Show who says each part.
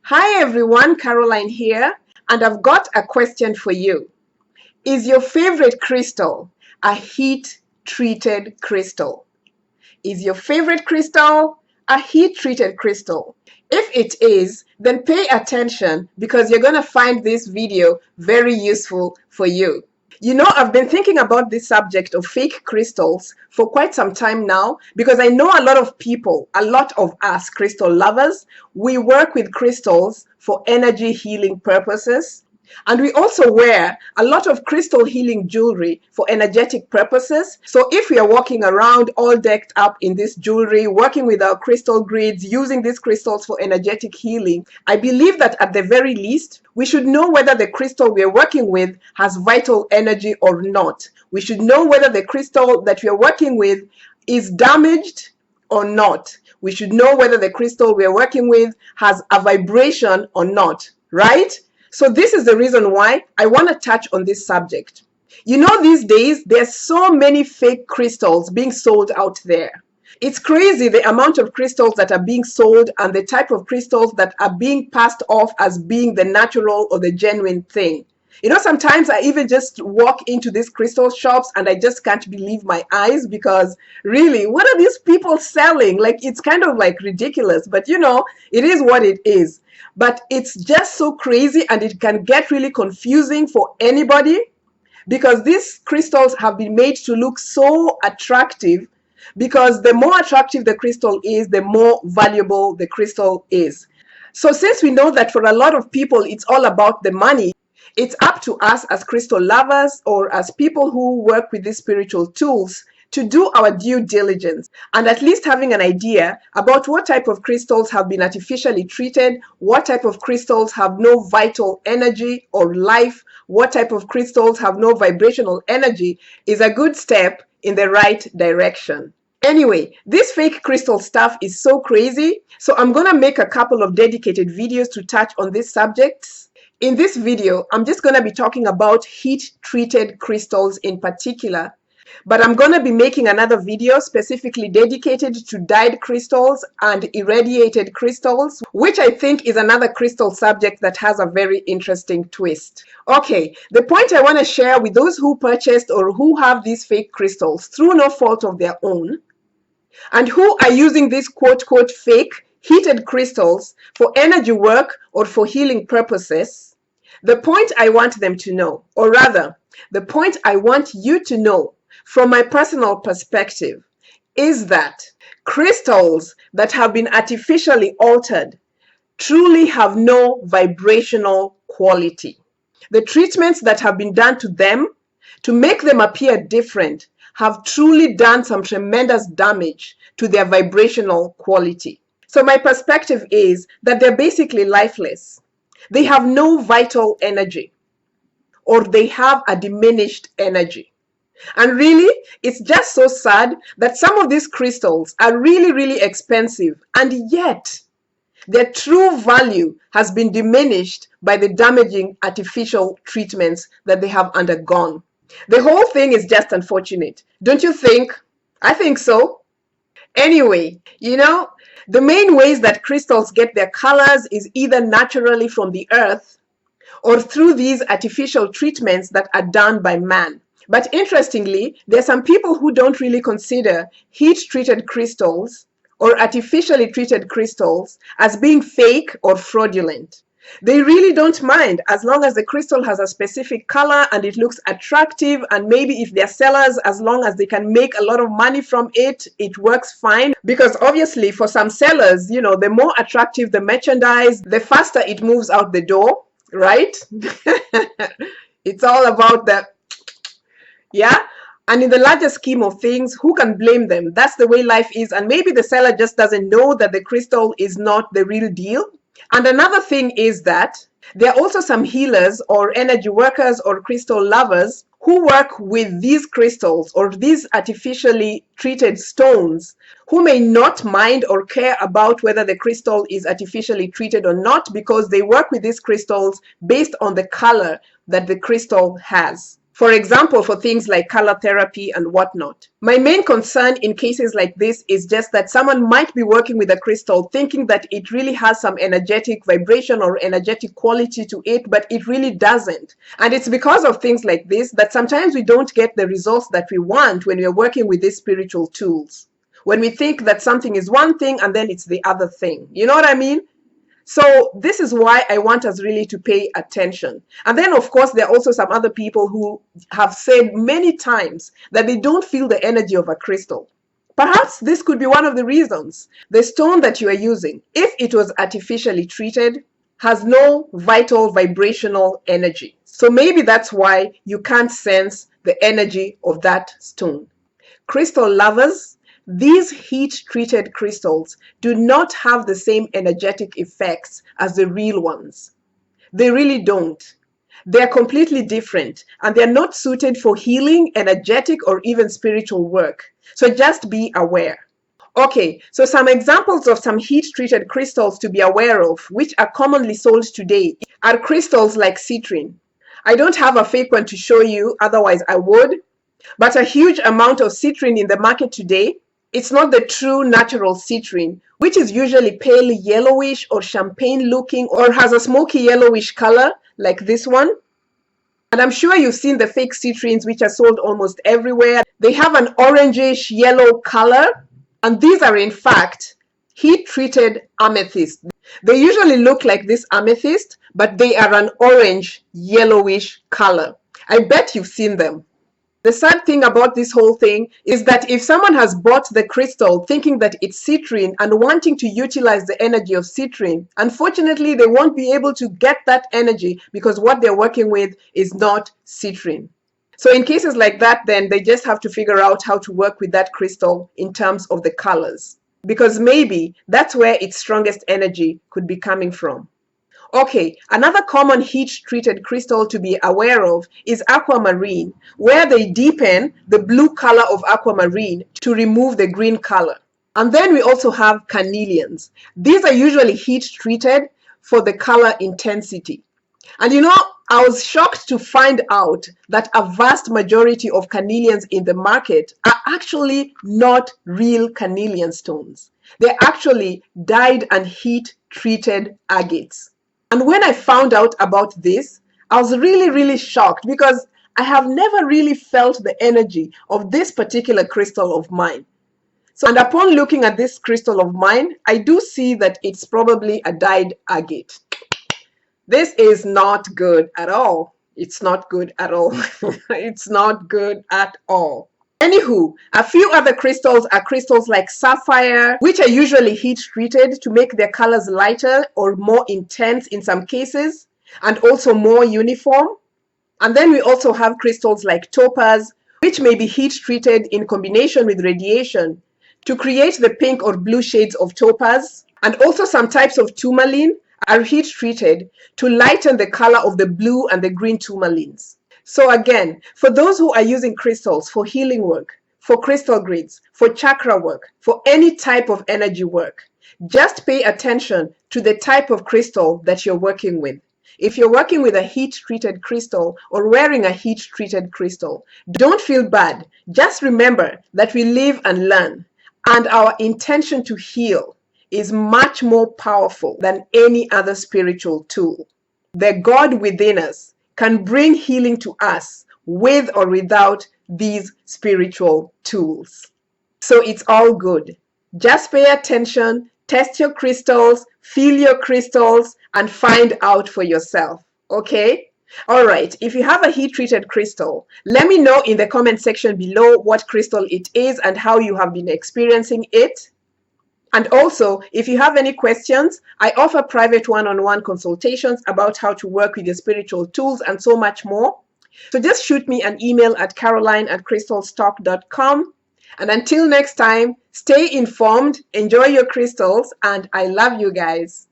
Speaker 1: Hi everyone, Caroline here, and I've got a question for you. Is your favorite crystal a heat-treated crystal? Is your favorite crystal a heat-treated crystal? If it is, then pay attention because you're going to find this video very useful for you. You know, I've been thinking about this subject of fake crystals for quite some time now because I know a lot of people, a lot of us crystal lovers, we work with crystals for energy healing purposes. And we also wear a lot of crystal healing jewelry for energetic purposes. So if we are walking around all decked up in this jewelry, working with our crystal grids, using these crystals for energetic healing, I believe that at the very least, we should know whether the crystal we are working with has vital energy or not. We should know whether the crystal that we are working with is damaged or not. We should know whether the crystal we are working with has a vibration or not, right? So this is the reason why I want to touch on this subject. You know, these days, there's so many fake crystals being sold out there. It's crazy the amount of crystals that are being sold and the type of crystals that are being passed off as being the natural or the genuine thing. You know, sometimes I even just walk into these crystal shops and I just can't believe my eyes because really, what are these people selling? Like, it's kind of like ridiculous, but you know, it is what it is. But it's just so crazy and it can get really confusing for anybody because these crystals have been made to look so attractive because the more attractive the crystal is, the more valuable the crystal is. So since we know that for a lot of people, it's all about the money, it's up to us as crystal lovers or as people who work with these spiritual tools to do our due diligence and at least having an idea about what type of crystals have been artificially treated, what type of crystals have no vital energy or life, what type of crystals have no vibrational energy is a good step in the right direction. Anyway, this fake crystal stuff is so crazy, so I'm gonna make a couple of dedicated videos to touch on these subjects. In this video, I'm just gonna be talking about heat-treated crystals in particular. But I'm going to be making another video specifically dedicated to dyed crystals and irradiated crystals, which I think is another crystal subject that has a very interesting twist. Okay, the point I want to share with those who purchased or who have these fake crystals through no fault of their own, and who are using these quote-quote fake heated crystals for energy work or for healing purposes, the point I want them to know, or rather, the point I want you to know from my personal perspective, is that crystals that have been artificially altered truly have no vibrational quality. The treatments that have been done to them to make them appear different have truly done some tremendous damage to their vibrational quality. So my perspective is that they're basically lifeless. They have no vital energy, or they have a diminished energy. And really, it's just so sad that some of these crystals are really, really expensive, and yet their true value has been diminished by the damaging artificial treatments that they have undergone. The whole thing is just unfortunate, don't you think? I think so. Anyway, you know, the main ways that crystals get their colors is either naturally from the earth or through these artificial treatments that are done by man. But interestingly, there are some people who don't really consider heat-treated crystals or artificially treated crystals as being fake or fraudulent. They really don't mind as long as the crystal has a specific color and it looks attractive, and maybe if they're sellers, as long as they can make a lot of money from it, it works fine. Because obviously for some sellers, you know, the more attractive the merchandise, the faster it moves out the door, right? It's all about the yeah. And in the larger scheme of things, who can blame them? That's the way life is. And maybe the seller just doesn't know that the crystal is not the real deal. And another thing is that there are also some healers or energy workers or crystal lovers who work with these crystals or these artificially treated stones, who may not mind or care about whether the crystal is artificially treated or not, because they work with these crystals based on the color that the crystal has. For example, for things like color therapy and whatnot. My main concern in cases like this is just that someone might be working with a crystal thinking that it really has some energetic vibration or energetic quality to it, but it really doesn't. And it's because of things like this that sometimes we don't get the results that we want when we're working with these spiritual tools. When we think that something is one thing and then it's the other thing. You know what I mean? So this is why I want us really to pay attention. And then, of course, there are also some other people who have said many times that they don't feel the energy of a crystal. Perhaps this could be one of the reasons. The stone that you are using, if it was artificially treated, has no vital vibrational energy. So maybe that's why you can't sense the energy of that stone. Crystal lovers, these heat-treated crystals do not have the same energetic effects as the real ones. They really don't. They're completely different, and they're not suited for healing, energetic, or even spiritual work. So just be aware. Okay, so some examples of some heat-treated crystals to be aware of, which are commonly sold today, are crystals like citrine. I don't have a fake one to show you, otherwise I would, but a huge amount of citrine in the market today. It's not the true natural citrine, which is usually pale yellowish or champagne looking or has a smoky yellowish color like this one. And I'm sure you've seen the fake citrines which are sold almost everywhere. They have an orangish yellow color, and these are in fact heat-treated amethyst. They usually look like this amethyst, but they are an orange yellowish color. I bet you've seen them. The sad thing about this whole thing is that if someone has bought the crystal thinking that it's citrine and wanting to utilize the energy of citrine, unfortunately, they won't be able to get that energy because what they're working with is not citrine. So in cases like that, then they just have to figure out how to work with that crystal in terms of the colors, because maybe that's where its strongest energy could be coming from. Okay, another common heat-treated crystal to be aware of is aquamarine, where they deepen the blue color of aquamarine to remove the green color. And then we also have carnelians. These are usually heat-treated for the color intensity. And you know, I was shocked to find out that a vast majority of carnelians in the market are actually not real carnelian stones. They're actually dyed and heat-treated agates. And when I found out about this, I was really shocked because I have never really felt the energy of this particular crystal of mine. So, and upon looking at this crystal of mine, I do see that it's probably a dyed agate. This is not good at all. It's not good at all. It's not good at all. Anywho, a few other crystals are crystals like sapphire, which are usually heat treated to make their colors lighter or more intense in some cases, and also more uniform. And then we also have crystals like topaz, which may be heat treated in combination with radiation to create the pink or blue shades of topaz. And also some types of tourmaline are heat treated to lighten the color of the blue and the green tourmalines. So again, for those who are using crystals for healing work, for crystal grids, for chakra work, for any type of energy work, just pay attention to the type of crystal that you're working with. If you're working with a heat-treated crystal or wearing a heat-treated crystal, don't feel bad. Just remember that we live and learn, and our intention to heal is much more powerful than any other spiritual tool. The God within us can bring healing to us with or without these spiritual tools. So it's all good. Just pay attention, test your crystals, feel your crystals, and find out for yourself. Okay? All right. If you have a heat-treated crystal, let me know in the comment section below what crystal it is and how you have been experiencing it. And also, if you have any questions, I offer private one-on-one consultations about how to work with your spiritual tools and so much more. So just shoot me an email at caroline@crystalstalk.com. And until next time, stay informed, enjoy your crystals, and I love you guys.